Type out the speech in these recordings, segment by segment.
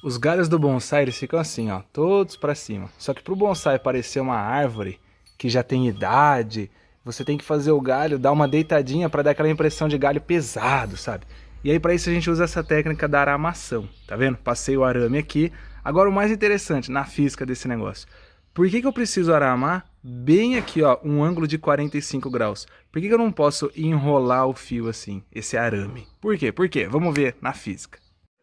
Os galhos do bonsai, eles ficam assim, ó, todos pra cima. Só que pro bonsai parecer uma árvore que já tem idade, você tem que fazer o galho dar uma deitadinha pra dar aquela impressão de galho pesado, sabe? E aí pra isso a gente usa essa técnica da aramação, tá vendo? Passei o arame aqui. Agora o mais interessante na física desse negócio. Por que eu preciso aramar bem aqui, ó, um ângulo de 45 graus? Por que eu não posso enrolar o fio assim, esse arame? Por quê? Por quê? Vamos ver na física.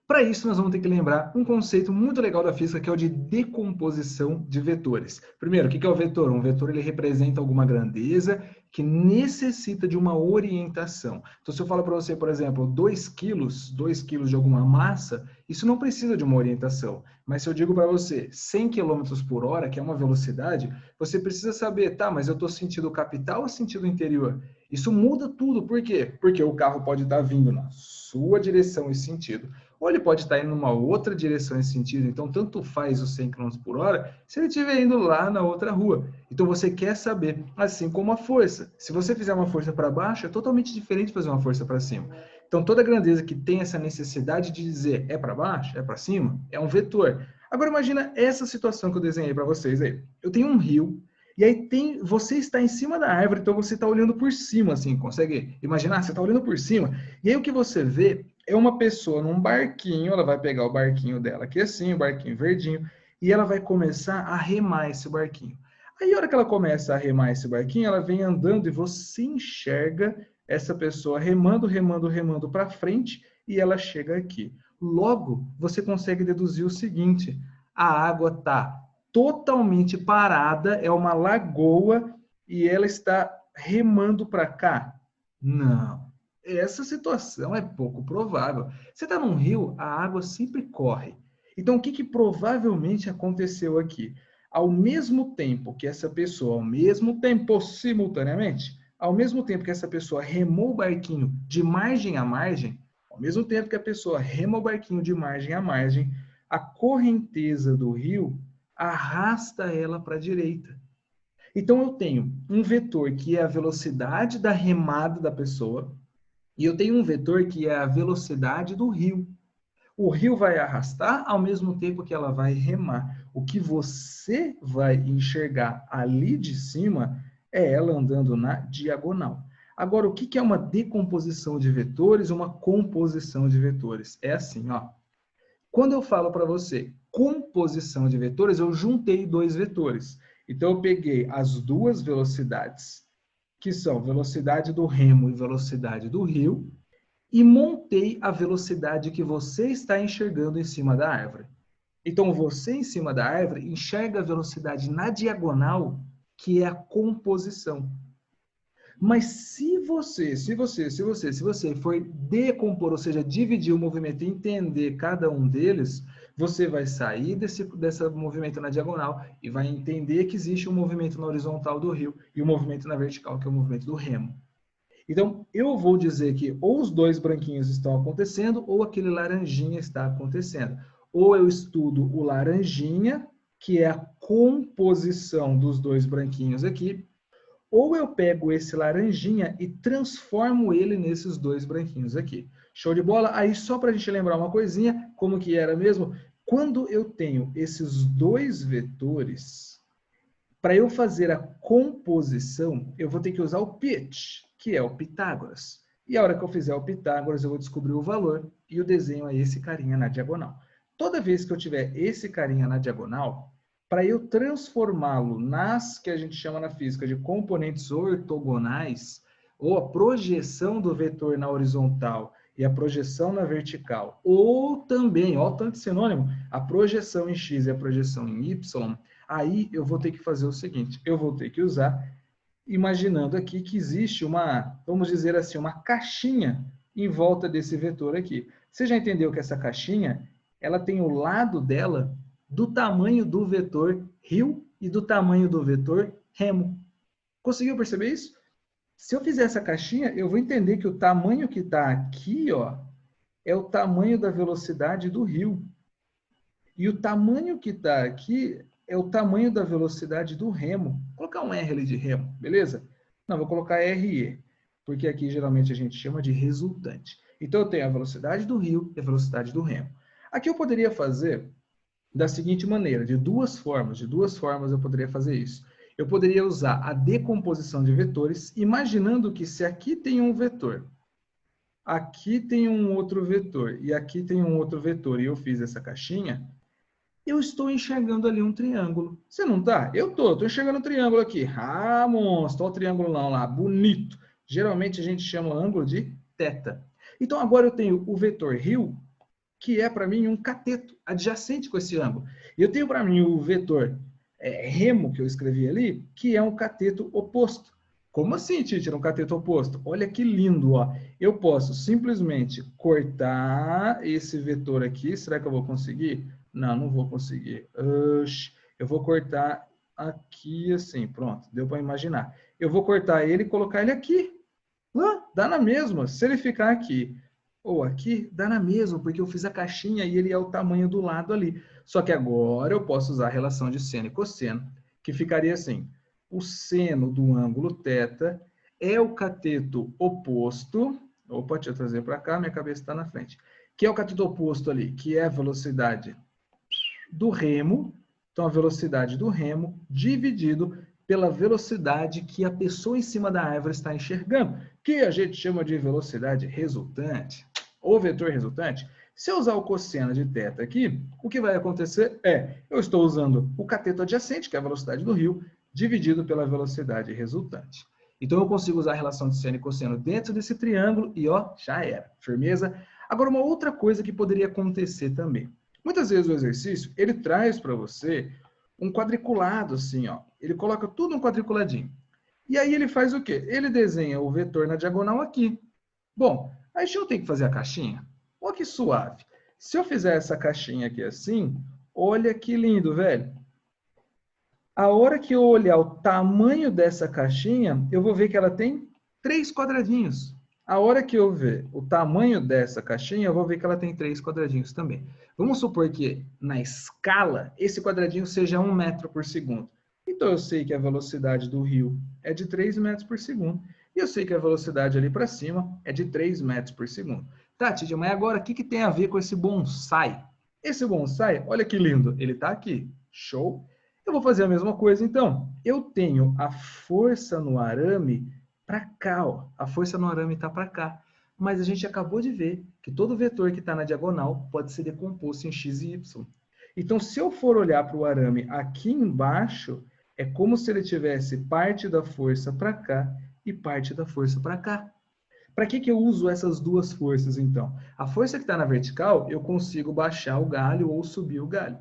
Para isso, nós vamos ter que lembrar um conceito muito legal da física, que é o de decomposição de vetores. Primeiro, o que é o vetor? Um vetor ele representa alguma grandeza que necessita de uma orientação. Então, se eu falo para você, por exemplo, 2 quilos de alguma massa, isso não precisa de uma orientação. Mas se eu digo para você 100 quilômetros por hora, que é uma velocidade, você precisa saber, tá, mas eu estou sentido capital ou sentido interior? Isso muda tudo. Por quê? Porque o carro pode estar vindo na sua direção e sentido, ou ele pode estar indo numa outra direção nesse sentido. Então, tanto faz os 100 km por hora se ele estiver indo lá na outra rua. Então, você quer saber, assim como a força. Se você fizer uma força para baixo, é totalmente diferente de fazer uma força para cima. Então, toda grandeza que tem essa necessidade de dizer é para baixo, é para cima, é um vetor. Agora, imagina essa situação que eu desenhei para vocês aí. Eu tenho um rio, e aí você está em cima da árvore, então você está olhando por cima, assim, consegue imaginar? Você está olhando por cima, e aí o que você vê é uma pessoa num barquinho, ela vai pegar o barquinho dela aqui assim, o barquinho verdinho, e ela vai começar a remar esse barquinho. Aí, a hora que ela começa a remar esse barquinho, ela vem andando e você enxerga essa pessoa remando, remando, remando para frente e ela chega aqui. Logo, você consegue deduzir o seguinte: a água está totalmente parada, é uma lagoa e ela está remando para cá? Não. Essa situação é pouco provável. Você está num rio, a água sempre corre. Então, o que provavelmente aconteceu aqui? Ao mesmo tempo que essa pessoa, ao mesmo tempo, simultaneamente, ao mesmo tempo que essa pessoa remou o barquinho de margem a margem, ao mesmo tempo que a pessoa rema o barquinho de margem a margem, a correnteza do rio arrasta ela para a direita. Então, eu tenho um vetor que é a velocidade da remada da pessoa, e eu tenho um vetor que é a velocidade do rio. O rio vai arrastar ao mesmo tempo que ela vai remar. O que você vai enxergar ali de cima é ela andando na diagonal. Agora, o que é uma decomposição de vetores, uma composição de vetores? É assim, ó. Quando eu falo para você composição de vetores, eu juntei dois vetores. Então, eu peguei as duas velocidades, que são velocidade do remo e velocidade do rio, e montei a velocidade que você está enxergando em cima da árvore. Então, você em cima da árvore enxerga a velocidade na diagonal, que é a composição. Mas se você for decompor, ou seja, dividir o movimento e entender cada um deles, você vai sair desse movimento na diagonal e vai entender que existe um movimento na horizontal do rio e um movimento na vertical, que é o movimento do remo. Então, eu vou dizer que ou os dois branquinhos estão acontecendo, ou aquele laranjinha está acontecendo. Ou eu estudo o laranjinha, que é a composição dos dois branquinhos aqui, ou eu pego esse laranjinha e transformo ele nesses dois branquinhos aqui. Show de bola? Aí, só para a gente lembrar uma coisinha, como que era mesmo? Quando eu tenho esses dois vetores, para eu fazer a composição, eu vou ter que usar o pitch, que é o Pitágoras. E a hora que eu fizer o Pitágoras, eu vou descobrir o valor e o desenho é esse carinha na diagonal. Toda vez que eu tiver esse carinha na diagonal, para eu transformá-lo nas que a gente chama na física de componentes ortogonais, ou a projeção do vetor na horizontal e a projeção na vertical, ou também, ó, tanto sinônimo, a projeção em x e a projeção em y, aí eu vou ter que fazer o seguinte, eu vou ter que usar, imaginando aqui que existe uma, vamos dizer assim, uma caixinha em volta desse vetor aqui. Você já entendeu que essa caixinha, ela tem o lado dela do tamanho do vetor rio e do tamanho do vetor remo. Conseguiu perceber isso? Se eu fizer essa caixinha, eu vou entender que o tamanho que está aqui, ó, é o tamanho da velocidade do rio. E o tamanho que está aqui é o tamanho da velocidade do remo. Vou colocar um R ali de remo, beleza? Não, vou colocar RE, porque aqui geralmente a gente chama de resultante. Então eu tenho a velocidade do rio e a velocidade do remo. Aqui eu poderia fazer da seguinte maneira, de duas formas eu poderia fazer isso. Eu poderia usar a decomposição de vetores, imaginando que se aqui tem um vetor, aqui tem um outro vetor, e aqui tem um outro vetor, e eu fiz essa caixinha, eu estou enxergando ali um triângulo. Você não tá? Eu tô enxergando um triângulo aqui. Ah, monstro, olha o triângulo lá, bonito. Geralmente a gente chama o ângulo de θ. Então agora eu tenho o vetor rio, que é para mim um cateto adjacente com esse ângulo. E eu tenho para mim o vetor remo, que eu escrevi ali, que é um cateto oposto. Como assim, teacher, um cateto oposto? Olha que lindo, ó. Eu posso simplesmente cortar esse vetor aqui. Será que eu vou conseguir? Não, não vou conseguir. Eu vou cortar aqui assim, pronto, deu para imaginar. Eu vou cortar ele e colocar ele aqui. Dá na mesma. Se ele ficar aqui ou aqui, dá na mesma, porque eu fiz a caixinha e ele é o tamanho do lado ali. Só que agora eu posso usar a relação de seno e cosseno, que ficaria assim. O seno do ângulo θ é o cateto oposto. Opa, deixa eu trazer para cá, minha cabeça está na frente. Que é o cateto oposto ali, que é a velocidade do remo. Então, a velocidade do remo dividido pela velocidade que a pessoa em cima da árvore está enxergando, que a gente chama de velocidade resultante, ou vetor resultante. Se eu usar o cosseno de θ aqui, o que vai acontecer é, eu estou usando o cateto adjacente, que é a velocidade do rio, dividido pela velocidade resultante. Então, eu consigo usar a relação de seno e cosseno dentro desse triângulo e, ó, já era. Firmeza? Agora, uma outra coisa que poderia acontecer também. Muitas vezes o exercício, ele traz para você um quadriculado assim, ó. Ele coloca tudo um quadriculadinho. E aí ele faz o quê? Ele desenha o vetor na diagonal aqui. Bom, aí eu tenho que fazer a caixinha. Olha que suave. Se eu fizer essa caixinha aqui assim, olha que lindo, velho. A hora que eu olhar o tamanho dessa caixinha, eu vou ver que ela tem 3 quadradinhos. A hora que eu ver o tamanho dessa caixinha, eu vou ver que ela tem 3 quadradinhos também. Vamos supor que, na escala, esse quadradinho seja 1 metro por segundo. Então, eu sei que a velocidade do rio é de 3 metros por segundo. E eu sei que a velocidade ali para cima é de 3 metros por segundo. Tá, Tidia, mas agora, o que tem a ver com esse bonsai? Esse bonsai, olha que lindo, ele está aqui. Show? Eu vou fazer a mesma coisa, então. Eu tenho a força no arame para cá, ó. A força no arame está para cá. Mas a gente acabou de ver que todo vetor que está na diagonal pode ser decomposto em x e y. Então, se eu for olhar para o arame aqui embaixo, é como se ele tivesse parte da força para cá e parte da força para cá. Para que eu uso essas duas forças, então? A força que está na vertical, eu consigo baixar o galho ou subir o galho.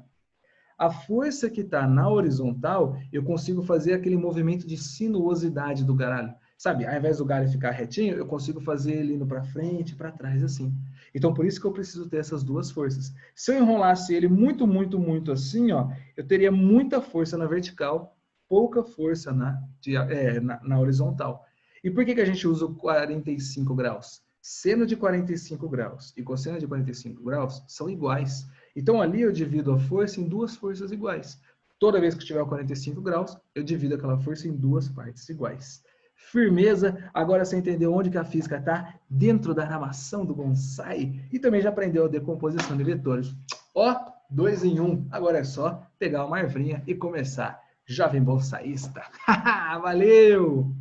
A força que está na horizontal, eu consigo fazer aquele movimento de sinuosidade do galho. Sabe, ao invés do galho ficar retinho, eu consigo fazer ele indo para frente e para trás, assim. Então, por isso que eu preciso ter essas duas forças. Se eu enrolasse ele muito, muito, muito assim, ó, eu teria muita força na vertical, pouca força na horizontal. E por que a gente usa o 45 graus? Seno de 45 graus e cosseno de 45 graus são iguais. Então, ali eu divido a força em duas forças iguais. Toda vez que tiver 45 graus, eu divido aquela força em duas partes iguais. Firmeza? Agora você entendeu onde que a física está? Dentro da armação do bonsai. E também já aprendeu a decomposição de vetores. Ó, 2 em 1. Agora é só pegar uma arvrinha e começar. Jovem bonsaísta. Valeu!